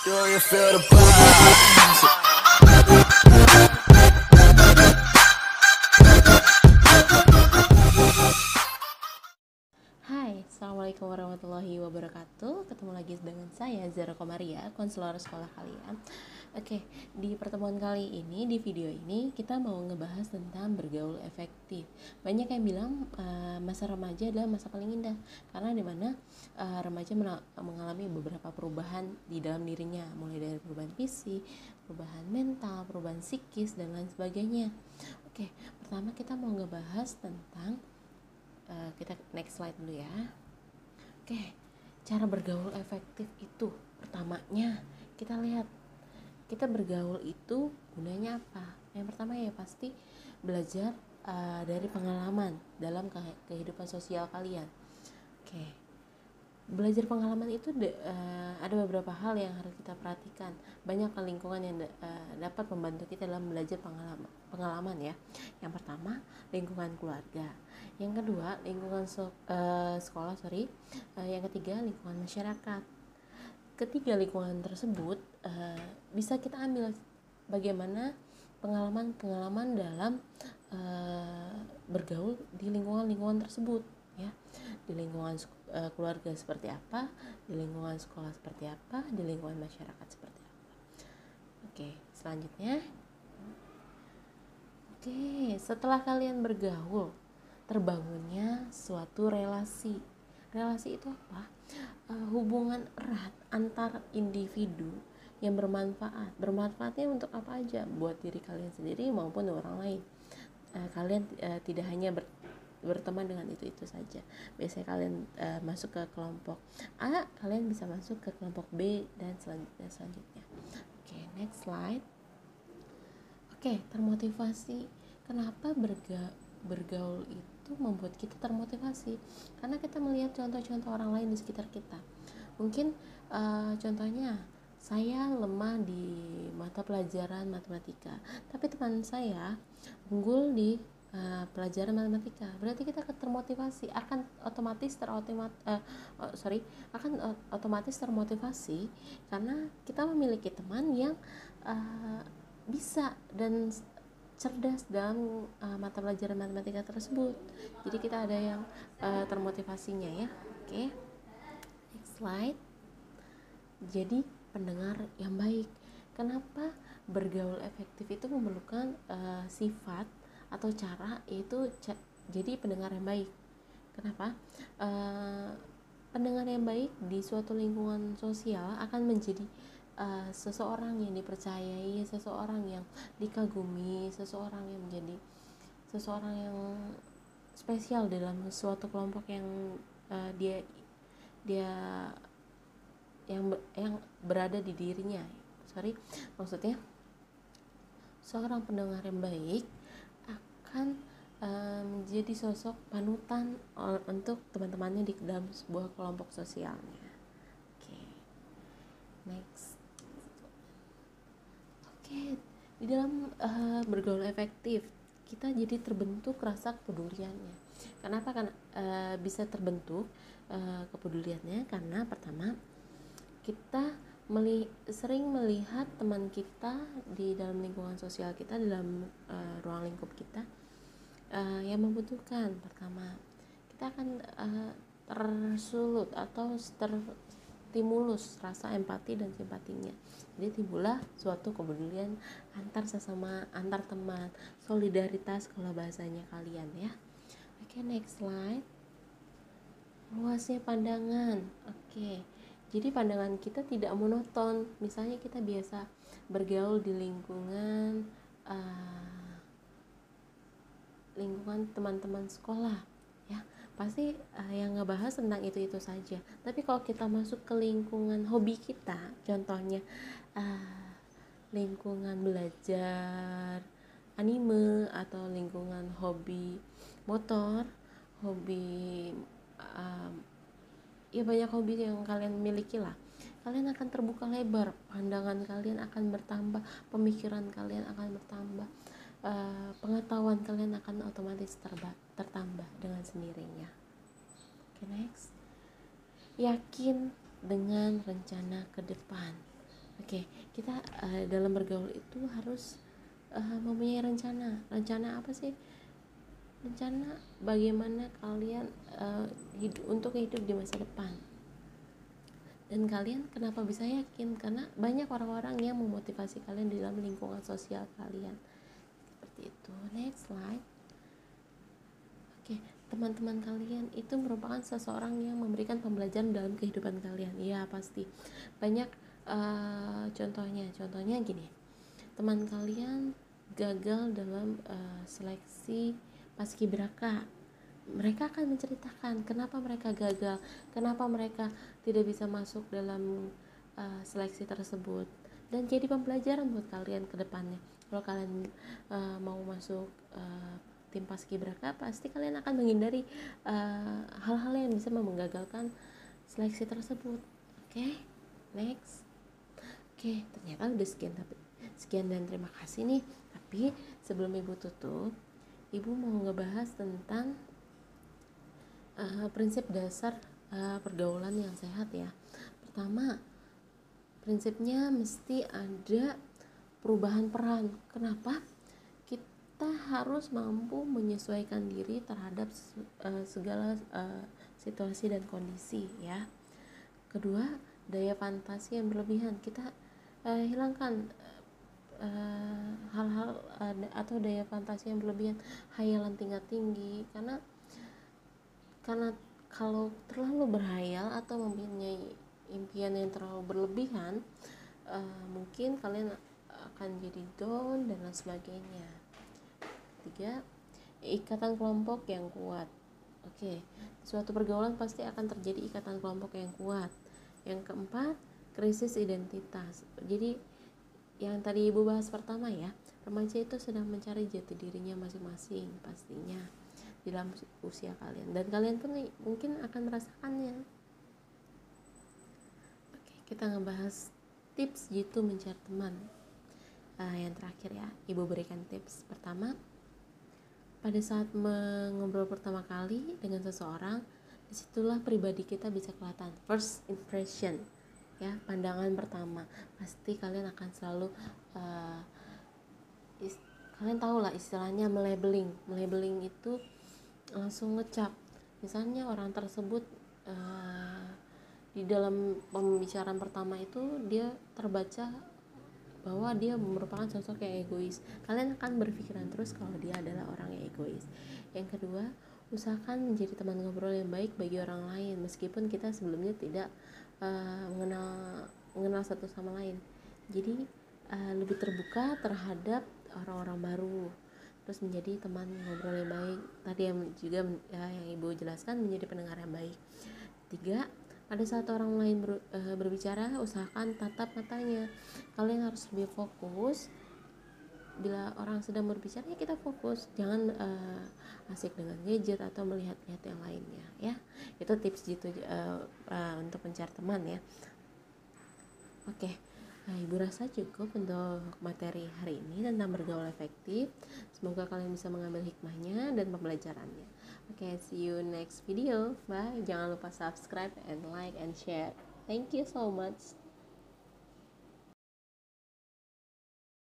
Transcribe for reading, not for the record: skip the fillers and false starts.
Do you feel the vibe? Hai, Assalamualaikum warahmatullahi wabarakatuh. Ketemu lagi dengan saya Zara Komaria, konselor sekolah kalian. Oke, di pertemuan kali ini, di video ini kita mau ngebahas tentang bergaul efektif. Banyak yang bilang masa remaja adalah masa paling indah, karena dimana remaja mengalami beberapa perubahan di dalam dirinya, mulai dari perubahan fisik, perubahan mental, perubahan psikis, dan lain sebagainya. Oke, pertama kita mau ngebahas tentang kita next slide dulu ya. Oke, cara bergaul efektif itu pertamanya kita lihat, kita bergaul itu gunanya apa. Yang pertama ya pasti belajar dari pengalaman dalam kehidupan sosial kalian. Oke, belajar pengalaman itu ada beberapa hal yang harus kita perhatikan. Banyak lingkungan yang dapat membantu kita dalam belajar pengalaman ya. Yang pertama, lingkungan keluarga. Yang kedua, lingkungan sekolah. Yang ketiga, lingkungan masyarakat. Ketiga lingkungan tersebut bisa kita ambil bagaimana pengalaman dalam bergaul di lingkungan tersebut ya. Di lingkungan keluarga seperti apa, di lingkungan sekolah seperti apa, di lingkungan masyarakat seperti apa. Oke, selanjutnya. Oke, setelah kalian bergaul, terbangunnya suatu relasi. Relasi itu apa? Hubungan erat antar individu yang bermanfaat. Bermanfaatnya untuk apa aja? Buat diri kalian sendiri maupun orang lain. Kalian tidak hanya berteman dengan itu saja. Biasanya kalian masuk ke kelompok A, kalian bisa masuk ke kelompok B dan selanjutnya. Oke, next slide. Oke, termotivasi. Kenapa bergaul itu membuat kita termotivasi? Karena kita melihat contoh-contoh orang lain di sekitar kita. Mungkin contohnya saya lemah di mata pelajaran matematika, tapi teman saya unggul di pelajaran matematika. Berarti kita termotivasi, akan otomatis termotivasi karena kita memiliki teman yang bisa dan cerdas dalam mata pelajaran matematika tersebut. Jadi kita ada yang termotivasinya ya. Oke, next slide. Jadi pendengar yang baik. Kenapa bergaul efektif itu memerlukan sifat atau cara, yaitu jadi pendengar yang baik. Kenapa? Pendengar yang baik di suatu lingkungan sosial akan menjadi seseorang yang dipercayai, seseorang yang dikagumi, seseorang yang menjadi seseorang yang spesial dalam suatu kelompok yang dia yang berada di dirinya. Maksudnya seorang pendengar yang baik akan menjadi sosok panutan untuk teman-temannya di dalam sebuah kelompok sosialnya. Oke, next. Oke, di dalam bergaul efektif kita jadi terbentuk rasa kepeduliannya. Kenapa kan bisa terbentuk kepeduliannya? Karena pertama, kita sering melihat teman kita di dalam lingkungan sosial kita, dalam ruang lingkup kita yang membutuhkan. Pertama, kita akan tersulut atau terstimulus rasa empati dan simpatinya. Jadi timbullah suatu kepedulian antar sesama, antar teman, solidaritas kalau bahasanya kalian ya. Oke, next slide. Luasnya pandangan. Oke, jadi pandangan kita tidak monoton. Misalnya kita biasa bergaul di lingkungan teman-teman sekolah ya, pasti yang ngebahas tentang itu saja. Tapi kalau kita masuk ke lingkungan hobi kita, contohnya lingkungan belajar anime atau lingkungan hobi motor, hobi ya banyak hobi yang kalian miliki lah, kalian akan terbuka lebar, pandangan kalian akan bertambah, pemikiran kalian akan bertambah, pengetahuan kalian akan otomatis tertambah dengan sendirinya. Oke, next. Yakin dengan rencana ke depan. Oke, kita dalam bergaul itu harus mempunyai rencana. Rencana apa sih? Rencana bagaimana kalian untuk hidup di masa depan. Dan kalian kenapa bisa yakin? Karena banyak orang-orang yang memotivasi kalian di dalam lingkungan sosial kalian. Seperti itu. Next slide. Oke, teman-teman kalian itu merupakan seseorang yang memberikan pembelajaran dalam kehidupan kalian. Ya, pasti. Banyak contohnya gini. Teman kalian gagal dalam seleksi paskibraka. Mereka akan menceritakan kenapa mereka gagal, kenapa mereka tidak bisa masuk dalam seleksi tersebut, dan jadi pembelajaran buat kalian ke depannya. Kalau kalian mau masuk tim paskibraka, pasti kalian akan menghindari hal-hal yang bisa menggagalkan seleksi tersebut. Oke, next. Oke, ternyata udah sekian dan terima kasih nih. Tapi sebelum ibu tutup, ibu mau ngebahas tentang prinsip dasar pergaulan yang sehat ya. Pertama, prinsipnya mesti ada perubahan peran. Kenapa? Kita harus mampu menyesuaikan diri terhadap segala situasi dan kondisi ya. Kedua, daya fantasi yang berlebihan. Kita hilangkan hal-hal atau daya fantasi yang berlebihan, hayalan tingkat tinggi, karena kalau terlalu berhayal atau mempunyai impian yang terlalu berlebihan, mungkin kalian akan jadi down dan lain sebagainya. Tiga, ikatan kelompok yang kuat. Oke, suatu pergaulan pasti akan terjadi ikatan kelompok yang kuat. Yang keempat, krisis identitas. Jadi yang tadi ibu bahas pertama ya, remaja itu sedang mencari jati dirinya masing-masing pastinya di dalam usia kalian, dan kalian pun mungkin akan merasakannya. Oke, kita ngebahas tips jitu mencari teman. Yang terakhir ya, ibu berikan tips. Pertama, pada saat mengobrol pertama kali dengan seseorang, disitulah pribadi kita bisa kelihatan. First impression ya, pandangan pertama. Pasti kalian akan selalu kalian tahu lah istilahnya melabeling itu langsung ngecap. Misalnya orang tersebut di dalam pembicaraan pertama itu dia terbaca bahwa dia merupakan sosok yang egois. Kalian akan berpikiran terus kalau dia adalah orang yang egois. Yang kedua, usahakan menjadi teman ngobrol yang baik bagi orang lain meskipun kita sebelumnya tidak mengenal satu sama lain. Jadi lebih terbuka terhadap orang-orang baru, terus menjadi teman ngobrol yang baik. Tadi yang juga yang ibu jelaskan, menjadi pendengar yang baik. Tiga, pada saat orang lain berbicara, usahakan tatap matanya. Kalian harus lebih fokus. Bila orang sedang berbicara, ya kita fokus, jangan asik dengan gadget atau melihat-lihat yang lainnya ya. Itu tips gitu untuk mencari teman ya. Oke. Nah, ibu rasa cukup untuk materi hari ini tentang bergaul efektif. Semoga kalian bisa mengambil hikmahnya dan pembelajarannya. Oke, see you next video. Bye. Jangan lupa subscribe and like and share. Thank you so much.